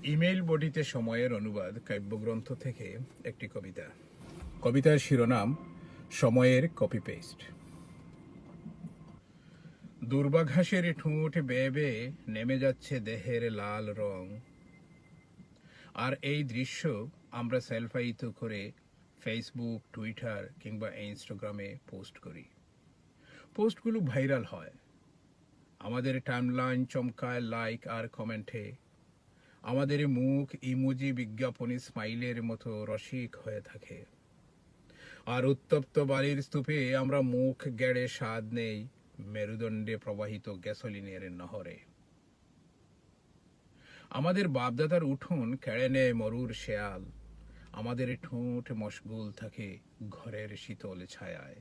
Email বডিতে সময়ের অনুবাদ কাব্যগ্রন্থ থেকে একটি কবিতা। কবিতার শিরোনাম সময়ের কপি পেস্ট। দুর্বাঘাসের ঠোঁট বেয়ে বেয়ে নেমে যাচ্ছে দেহের লাল রং, আর এই দৃশ্য আমরা সেলফায়িত করে ফেসবুক, টুইটার কিংবা ইনস্টাগ্রামে পোস্ট করি। পোস্টগুলো ভাইরাল হয়, আমাদের টাইমলাইন চমকায় লাইক আর কমেন্টে। আমাদের মুখ ইমোজি বিজ্ঞাপনী স্মাইলের মতো রসিক হয়ে থাকে, আর উত্তপ্ত বালির স্তূপে আমরা মুখ গেড়ে স্বাদ নেই মেরুদণ্ডে প্রবাহিত গ্যাসোলিনের নহরে। আমাদের বাপদাদার উঠোন কেড়ে নেয় মরুর শেয়াল, আমাদের ঠোঁট মশগুল থাকে ঘরের শীতল ছায়ায়।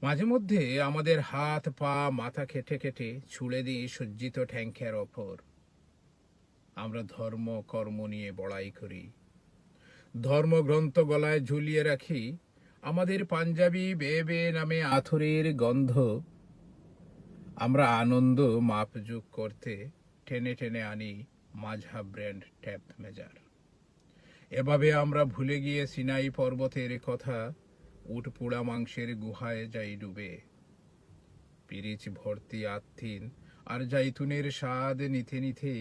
মাঝে মধ্যে আমাদের হাত পা মাথা খেটে খেটে ছুঁড়ে দিই সজ্জিত ট্যাঙ্কের ওপর। আমরা ধর্ম কর্ম নিয়ে বড়াই করি, ধর্মগ্রন্থ গলায় ঝুলিয়ে রাখি। আমাদের পাঞ্জাবি বেয়ে বেয়ে নামে আথরের গন্ধ। আমরা আনন্দ মাপযোগ করতে টেনে টেনে আনি মাঝহা ব্র্যান্ড ট্যাপ মেজার। এভাবে আমরা ভুলে গিয়ে সিনাই পর্বতের কথা, উট পোড়া মাংসের গুহায় যাই ডুবে। পিরিচ ভর্তি আত্মিন আর জাইতুনের স্বাদ নিতে নিতে